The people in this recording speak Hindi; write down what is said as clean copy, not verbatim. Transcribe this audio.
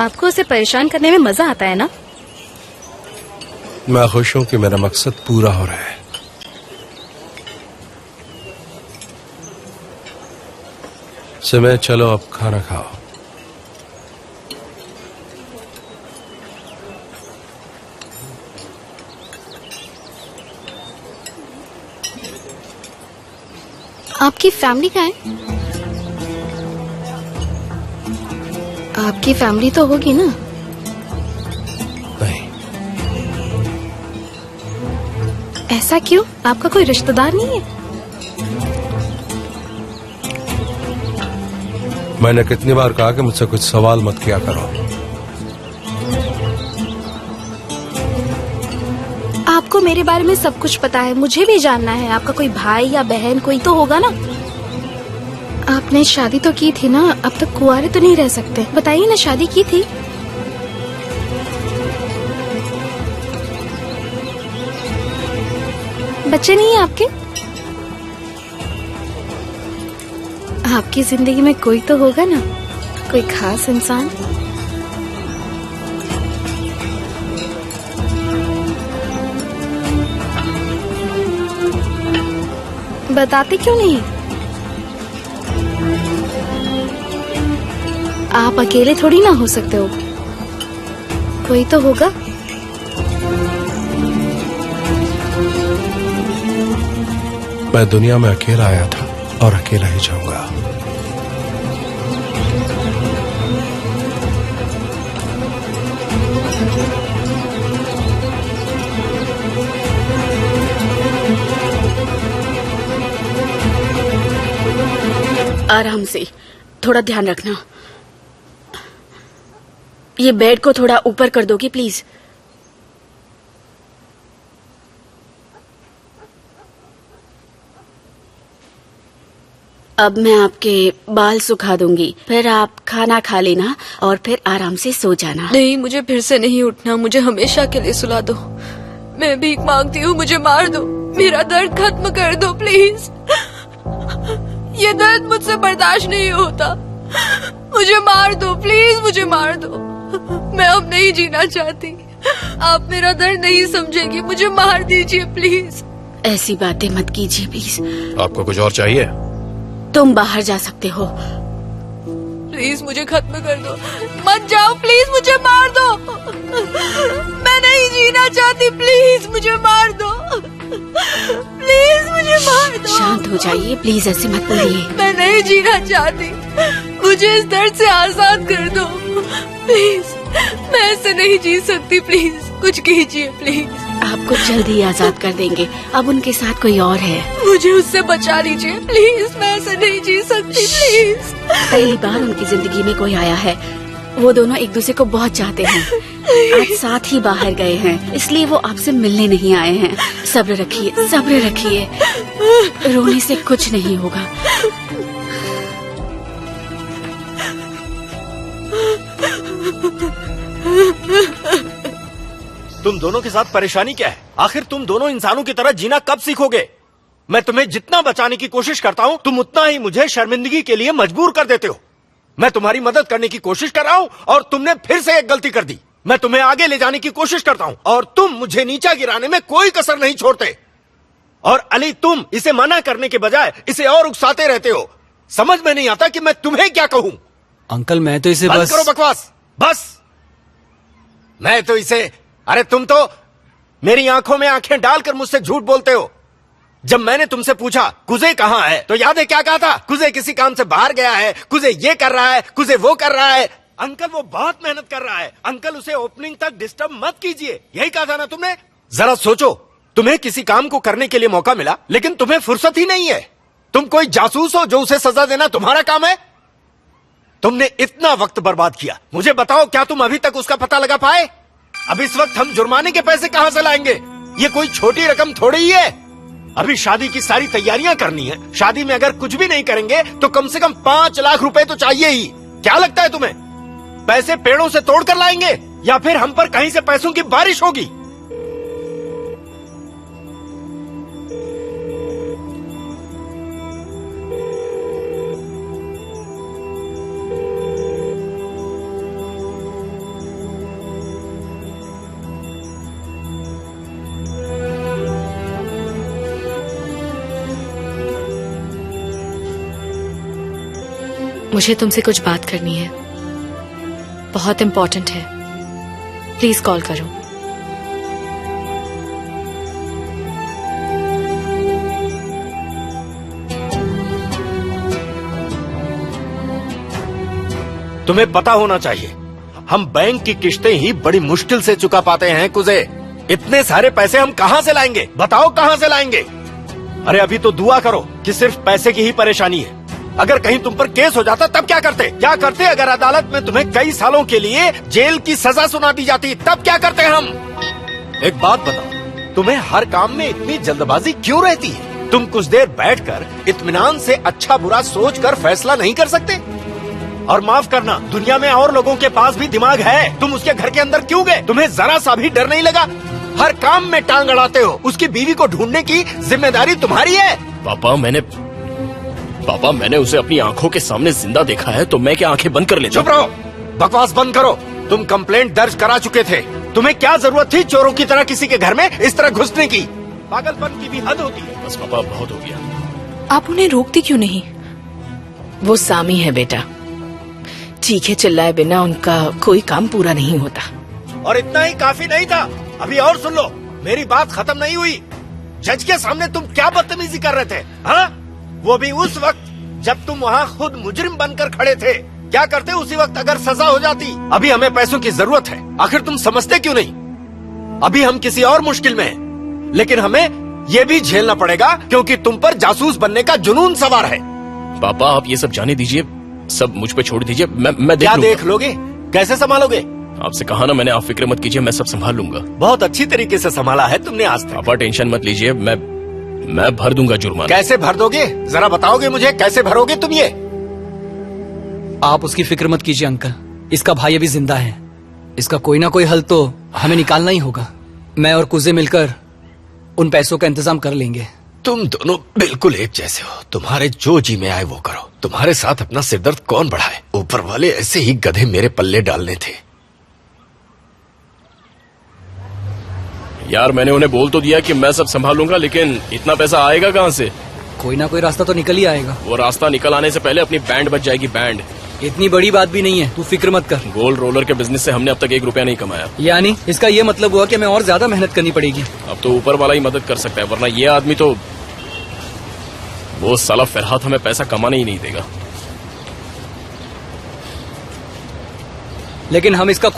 आपको उसे परेशान करने में मजा आता है ना? मैं खुश हूं कि मेरा मकसद पूरा हो रहा है। समय चलो अब खाना खाओ। आपकी फैमिली कहाँ है? आपकी फैमिली तो होगी ना? नहीं। ऐसा क्यों? आपका कोई रिश्तेदार नहीं है? मैंने कितनी बार कहा कि मुझसे कुछ सवाल मत किया करो। आपको मेरे बारे में सब कुछ पता है, मुझे भी जानना है। आपका कोई भाई या बहन कोई तो होगा ना? आपने शादी तो की थी ना, अब तक कुंवारे तो नहीं रह सकते। बताइए ना, शादी की थी? बच्चे नहीं है आपके? आपकी जिंदगी में कोई तो होगा ना, कोई खास इंसान? बताते क्यों नहीं? आप अकेले थोड़ी ना हो सकते हो, कोई तो होगा। मैं दुनिया में अकेला आया था और अकेला ही जाऊंगा। आराम से, थोड़ा ध्यान रखना। ये बेड को थोड़ा ऊपर कर दोगी प्लीज? अब मैं आपके बाल सुखा दूंगी, फिर आप खाना खा लेना और फिर आराम से सो जाना। नहीं, मुझे फिर से नहीं उठना, मुझे हमेशा के लिए सुला दो। मैं भीख मांगती हूँ, मुझे मार दो, मेरा दर्द खत्म कर दो प्लीज। ये दर्द मुझसे बर्दाश्त नहीं होता, मुझे मार दो प्लीज, मुझे मार दो। मैं अब नहीं जीना चाहती, आप मेरा दर्द नहीं समझेगी, मुझे मार दीजिए प्लीज। ऐसी बातें मत कीजिए प्लीज। आपको कुछ और चाहिए? तुम बाहर जा सकते हो। प्लीज मुझे खत्म कर दो, मत जाओ प्लीज, मुझे मार दो। मैं नहीं जीना चाहती, प्लीज मुझे मार दो, प्लीज मुझे मार दो। शांत हो जाइए प्लीज, ऐसे मत बोलिए। मैं नहीं जीना चाहती, मुझे इस दर्द से आजाद कर दो प्लीज। मैं ऐसे नहीं जी सकती, प्लीज कुछ कीजिए प्लीज। आपको जल्द ही आजाद कर देंगे, अब उनके साथ कोई और है। मुझे उससे बचा लीजिए प्लीज, मैं ऐसे नहीं जी सकती प्लीज। पहली बार उनकी जिंदगी में कोई आया है, वो दोनों एक दूसरे को बहुत चाहते हैं। आज साथ ही बाहर गए हैं, इसलिए वो आपसे मिलने नहीं आए हैं। सब्र रखिए, सब्र रखिए, रोने से कुछ नहीं होगा। तुम दोनों के साथ परेशानी क्या है? आखिर तुम दोनों इंसानों की तरह जीना कब सीखोगे? मैं तुम्हें जितना बचाने की कोशिश करता हूँ, तुम उतना ही मुझे शर्मिंदगी के लिए मजबूर कर देते हो। मैं तुम्हारी मदद करने की कोशिश कर रहा हूँ और तुमने फिर से एक गलती कर दी। मैं तुम्हें आगे ले जाने की कोशिश करता हूँ और तुम मुझे नीचा गिराने में कोई कसर नहीं छोड़ते। और अली, तुम इसे मना करने के बजाय इसे और उकसाते रहते हो। समझ में नहीं आता कि मैं तुम्हें क्या कहूँ। अंकल मैं तो इसे बंद बस करो बकवास, बस। मैं तो इसे, अरे तुम तो मेरी आंखों में आंखें डालकर मुझसे झूठ बोलते हो। जब मैंने तुमसे पूछा कुजे कहाँ है, तो याद है क्या कहा था? कुजे किसी काम से बाहर गया है, कुजे ये कर रहा है, कुजे वो कर रहा है। अंकल वो बहुत मेहनत कर रहा है, अंकल उसे ओपनिंग तक डिस्टर्ब मत कीजिए, यही कहा था ना तुमने? जरा सोचो, तुम्हें किसी काम को करने के लिए मौका मिला, लेकिन तुम्हें फुर्सत ही नहीं है। तुम कोई जासूस हो जो उसे सजा देना तुम्हारा काम है? तुमने इतना वक्त बर्बाद किया। मुझे बताओ, क्या तुम अभी तक उसका पता लगा पाए? अब इस वक्त हम जुर्माने के पैसे कहां से लाएंगे? ये कोई छोटी रकम थोड़ी ही है। अभी शादी की सारी तैयारियां करनी है। शादी में अगर कुछ भी नहीं करेंगे तो कम से कम 5 लाख रुपए तो चाहिए ही। क्या लगता है तुम्हें, पैसे पेड़ों से तोड़ कर लाएंगे या फिर हम पर कहीं से पैसों की बारिश होगी? मुझे तुमसे कुछ बात करनी है, बहुत इम्पोर्टेंट है। प्लीज कॉल करो। तुम्हें पता होना चाहिए, हम बैंक की किश्तें ही बड़ी मुश्किल से चुका पाते हैं कुजे। इतने सारे पैसे हम कहाँ से लाएंगे? बताओ कहाँ से लाएंगे? अरे अभी तो दुआ करो कि सिर्फ पैसे की ही परेशानी है। अगर कहीं तुम पर केस हो जाता तब क्या करते? क्या करते अगर अदालत में तुम्हें कई सालों के लिए जेल की सजा सुना दी जाती? तब क्या करते हम? एक बात बताओ, तुम्हें हर काम में इतनी जल्दबाजी क्यों रहती है? तुम कुछ देर बैठकर इत्मीनान से अच्छा बुरा सोचकर फैसला नहीं कर सकते? और माफ करना, दुनिया में और लोगों के पास भी दिमाग है। तुम उसके घर के अंदर क्यों गए? तुम्हें जरा सा भी डर नहीं लगा? हर काम में टांग अड़ाते हो। उसकी बीवी को ढूंढने की जिम्मेदारी तुम्हारी है। पापा मैंने उसे अपनी आंखों के सामने जिंदा देखा है, तो मैं क्या आंखें बंद कर लेता? चुप रहो, बकवास बंद करो। तुम कंप्लेंट दर्ज करा चुके थे। तुम्हें क्या जरूरत थी चोरों की तरह किसी के घर में इस तरह घुसने की? पागलपन की भी हद होती है। बस पापा, बहुत हो गया। आप उन्हें रोकती क्यों नहीं? वो सामी है बेटा, चीखे चिल्लाए बिना उनका कोई काम पूरा नहीं होता। और इतना ही काफी नहीं था, अभी और सुन लो। मेरी बात खत्म नहीं हुई। जज के सामने तुम क्या बदतमीजी कर रहे थे? हाँ, वो भी उस वक्त जब तुम वहाँ खुद मुजरिम बनकर खड़े थे। क्या करते उसी वक्त अगर सजा हो जाती? अभी हमें पैसों की जरूरत है, आखिर तुम समझते क्यों नहीं? अभी हम किसी और मुश्किल में हैं, लेकिन हमें ये भी झेलना पड़ेगा क्योंकि तुम पर जासूस बनने का जुनून सवार है। पापा आप ये सब जाने दीजिए, सब मुझ पे छोड़ दीजिए। मैं क्या लूंगा। देख लोगे? कैसे संभालोगे? आपसे कहा ना मैंने, आप फिक्र मत कीजिए, मैं सब संभाल लूंगा। बहुत अच्छी तरीके से संभाला है तुमने आज तक। पापा टेंशन मत लीजिए, मैं भर दूंगा जुर्माना। कैसे भर दोगे? जरा बताओगे मुझे, कैसे भरोगे तुम ये? आप उसकी फिक्र मत कीजिए अंकल, इसका भाई अभी जिंदा है। इसका कोई ना कोई हल तो हमें निकालना ही होगा। मैं और कुजे मिलकर उन पैसों का इंतजाम कर लेंगे। तुम दोनों बिल्कुल एक जैसे हो। तुम्हारे जो जी में आए वो करो। तुम्हारे साथ अपना सिरदर्द कौन बढ़ाए? ऊपर वाले ऐसे ही गधे मेरे पल्ले डालने थे। यार मैंने उन्हें बोल तो दिया कि मैं सब संभालूंगा, लेकिन इतना पैसा आएगा कहाँ से? कोई ना कोई रास्ता तो निकल ही आएगा। वो रास्ता निकल आने से पहले अपनी बैंड बच जाएगी। बैंड इतनी बड़ी बात भी नहीं है, तू फिक्र मत कर। गोल्ड रोलर के बिजनेस से हमने अब तक 1 रुपया नहीं कमाया। यानी इसका ये मतलब हुआ कि हमें और ज्यादा मेहनत करनी पड़ेगी। अब तो ऊपर वाला ही मदद कर सकता है, वरना ये आदमी तो, वो साला फरहाद हमें पैसा कमाने ही नहीं देगा। लेकिन हम इसका